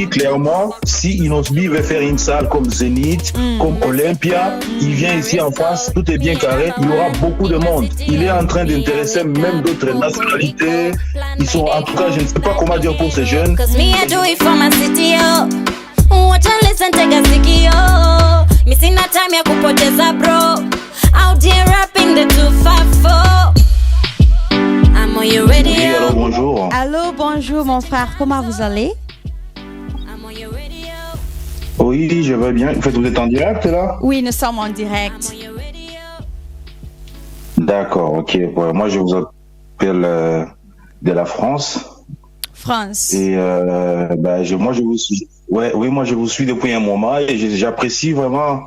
dis clairement, si Inosbi veut faire une salle comme Zénith, comme Olympia, il vient ici en France, tout est bien carré, il y aura beaucoup de monde. Il est en train d'intéresser même d'autres nationalités. Ils sont, en tout cas, je ne sais pas comment dire pour ces jeunes. Missing a time ya kupoteza bro. Out here rapping the 254. I'm on your radio. Oui, alors bonjour. Allô, bonjour mon frère, comment vous allez? I'm on your radio. Oui, je vais bien. En fait, vous êtes en direct là? Oui, nous sommes en direct. On your radio. D'accord, ok. Ouais, moi, je vous appelle de la France. France. Et moi, je vous suis. Ouais, oui, moi, je vous suis depuis un moment et j'apprécie vraiment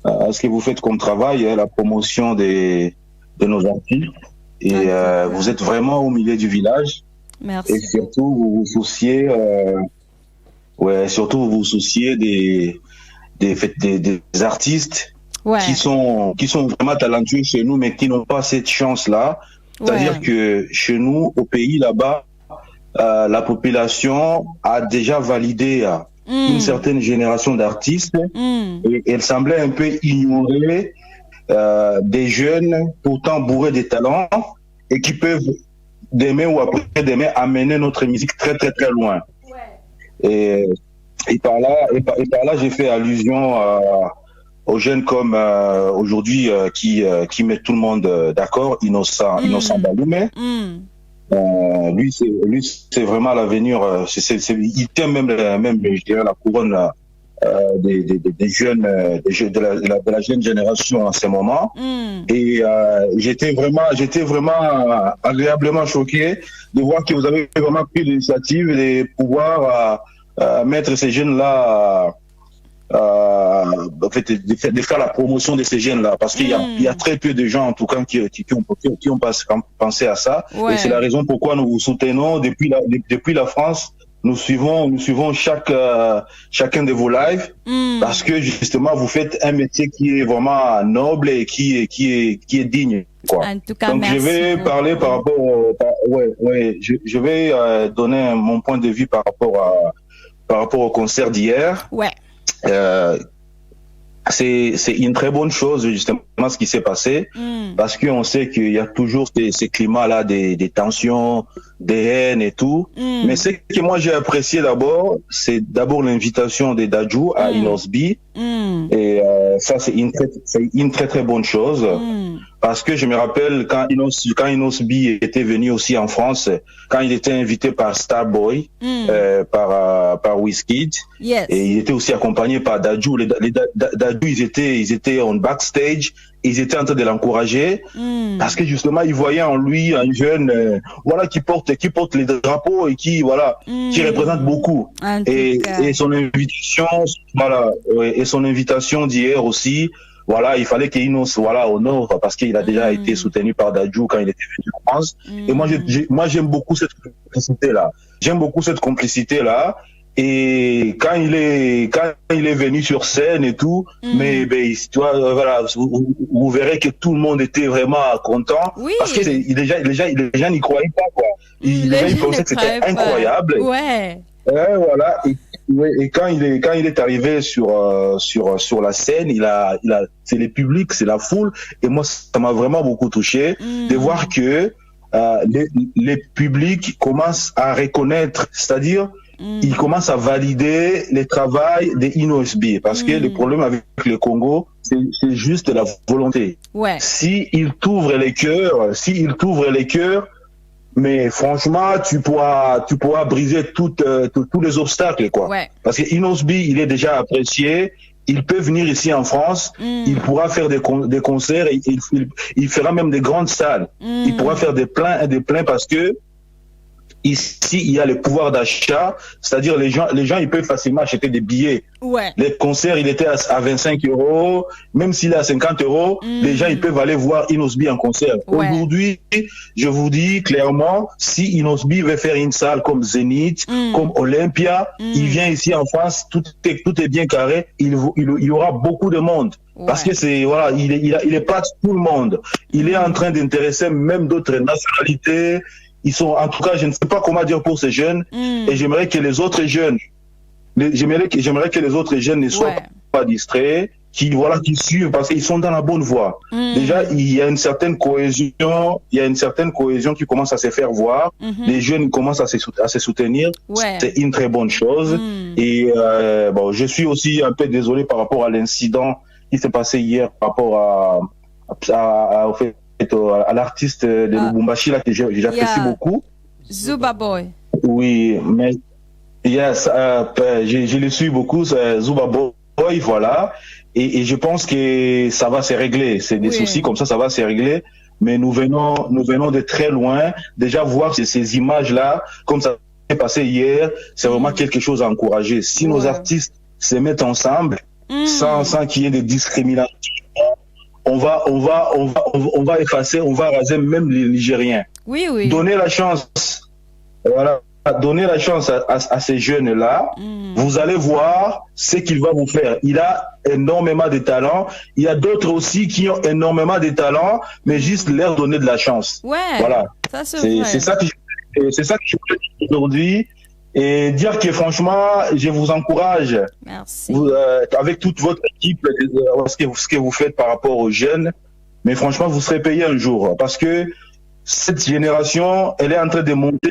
ce que vous faites comme travail, la promotion de nos artistes. Et vous êtes vraiment au milieu du village. Merci. Et surtout, vous vous souciez, surtout vous vous souciez des artistes Ouais. qui sont vraiment talentueux chez nous, mais qui n'ont pas cette chance-là. C'est-à-dire que chez nous, au pays là-bas, la population a déjà validé une certaine génération d'artistes et elle semblait un peu ignorer des jeunes pourtant bourrés de talents et qui peuvent demain ou après-demain amener notre musique très très très loin. Et par là, j'ai fait allusion aux jeunes comme aujourd'hui qui mettent tout le monde d'accord, Innocent Baloumé. Lui c'est vraiment l'avenir. Il tient même je dirais la couronne des jeunes, de la jeune génération en ce moment. Et j'étais vraiment agréablement choqué de voir que vous avez vraiment pris l'initiative de pouvoir mettre ces jeunes là. En fait, de faire la promotion de ces jeunes-là, parce qu'il y a très peu de gens, en tout cas, qui ont pensé à ça. Ouais. Et c'est la raison pourquoi nous vous soutenons depuis la France. Nous suivons chacun de vos lives, parce que justement, vous faites un métier qui est vraiment noble et qui est digne, quoi. En tout cas, Donc, merci je vais beaucoup. parler par rapport je vais donner mon point de vue par rapport au concert d'hier. Ouais. C'est une très bonne chose justement ce qui s'est passé, parce qu'on sait qu'il y a toujours ces climats-là des tensions, des haines et tout. Mais ce que moi j'ai apprécié d'abord, c'est d'abord l'invitation de Dadju à Inosbi. Et ça c'est une très très bonne chose, parce que je me rappelle quand Inosbi était venu aussi en France, quand il était invité par Starboy, par Wizkid. Yes. Et il était aussi accompagné par Dadju. Dadju, ils étaient en backstage, ils étaient en train de l'encourager, parce que justement, ils voyaient en lui un jeune, qui porte les drapeaux et qui représente beaucoup. En tout cas. Et son invitation d'hier aussi, il fallait qu'Inos honore, parce qu'il a déjà été soutenu par Dadju quand il était venu en France. Et moi, j'aime beaucoup cette complicité-là. Et quand il est venu sur scène et tout, mais vous verrez que tout le monde était vraiment content, Oui. parce que les gens n'y croyaient pas, quoi. Les gens ils pensaient que c'était incroyable. Ouais. Et quand il est arrivé sur la scène, c'est le public, c'est la foule, et moi ça m'a vraiment beaucoup touché de voir que les publics commencent à reconnaître, c'est-à-dire ils commencent à valider le travail des Inosbi, parce que le problème avec le Congo, c'est juste la volonté. Ouais. S'ils t'ouvrent les cœurs, mais franchement, tu pourras briser tous les obstacles, quoi. Ouais. Parce que Inosbi, il est déjà apprécié. Il peut venir ici en France. Il pourra faire des concerts. Et il fera même des grandes salles. Il pourra faire des pleins parce que ici, il y a le pouvoir d'achat, c'est-à-dire les gens, ils peuvent facilement acheter des billets. Ouais. Les concerts, il était à 25 €, même s'il est à 50 €, les gens, ils peuvent aller voir Inosbi en concert. Ouais. Aujourd'hui, je vous dis clairement, si Inosbi veut faire une salle comme Zénith, comme Olympia, il vient ici en France, tout est bien carré, il y aura beaucoup de monde. Ouais. Parce que il est pas tout le monde. Il est en train d'intéresser même d'autres nationalités. Ils sont, en tout cas, je ne sais pas comment dire pour ces jeunes, et j'aimerais que les autres jeunes j'aimerais que les autres jeunes ne soient pas distraits, qui suivent parce qu'ils sont dans la bonne voie. Déjà, il y a une certaine cohésion, qui commence à se faire voir. Les jeunes commencent à se soutenir. C'est une très bonne chose. Et bon, je suis aussi un peu désolé par rapport à l'incident qui s'est passé hier par rapport à l'artiste de Lubumbashi là que j'apprécie beaucoup. Zuba Boy. Oui, mais je le suis beaucoup, Zuba Boy, voilà. Et je pense que ça va se régler. C'est des soucis comme ça va se régler. Mais nous venons de très loin. Déjà voir ces images-là, comme ça s'est passé hier, c'est vraiment quelque chose à encourager. Si nos artistes se mettent ensemble, sans qu'il y ait de discrimination, on va effacer, on va raser même les Nigériens. Oui. Donner la chance, donner la chance à ces jeunes-là, vous allez voir ce qu'il va vous faire. Il a énormément de talent. Il y a d'autres aussi qui ont énormément de talent, mais juste leur donner de la chance. Voilà. Ça c'est ça que je voulais dire aujourd'hui. Et dire que franchement, je vous encourage. Merci. Avec toute votre équipe, ce que vous faites par rapport aux jeunes. Mais franchement, vous serez payé un jour. Parce que cette génération, elle est en train de monter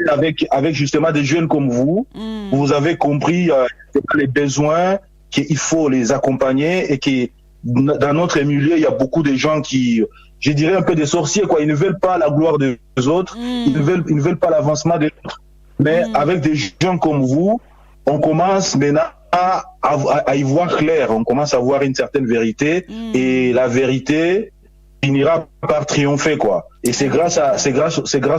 avec justement des jeunes comme vous. Vous avez compris les besoins, qu'il faut les accompagner et que dans notre milieu, il y a beaucoup de gens qui, je dirais un peu des sorciers, quoi. Ils ne veulent pas la gloire des autres. Ils ne veulent pas l'avancement des autres. Mais avec des gens comme vous, on commence maintenant à y voir clair. On commence à voir une certaine vérité et la vérité finira par triompher, quoi. Et c'est grâce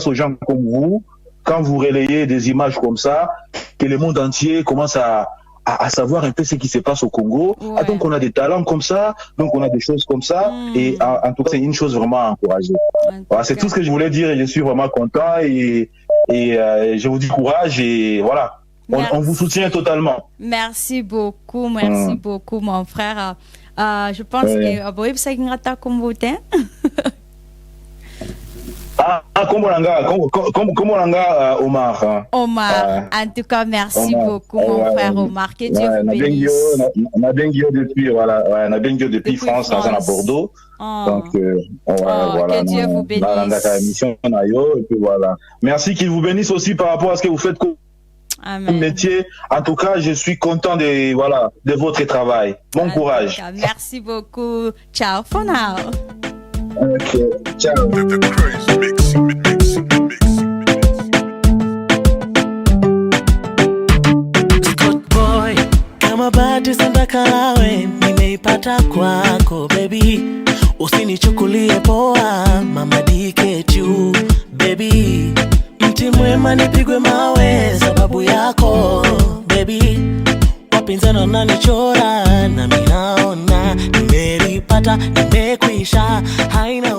aux gens comme vous, quand vous relayez des images comme ça, que le monde entier commence à savoir un peu ce qui se passe au Congo. Donc on a des talents comme ça, donc on a des choses comme ça. Et en tout cas, c'est une chose vraiment à encourager. Voilà, c'est tout ce que je voulais dire et je suis vraiment content et je vous dis courage et voilà. On vous soutient totalement. Merci beaucoup, mon frère. Je pense que Boy Psagingata Kombote. Comment Omar. Omar, en tout cas, merci beaucoup, mon frère Omar. Que Dieu vous bénisse. On a bien depuis France, dans à Bordeaux. Donc, voilà. Que Dieu vous bénisse. Et puis voilà. Merci qu'il vous bénisse aussi par rapport à ce que vous faites comme métier. En tout cas, je suis content de votre travail. Bon courage. Cas, merci beaucoup. Ciao for now. Ok, ciao. Scott Boy, kama bahati sandakalawe nimeipata kwako baby, usinichukulie poa mama dikechu baby, mti mwema nipigwe mawe sababu yako baby, wapinzani wananichora na mimi naona nimelipata nimekwisha haina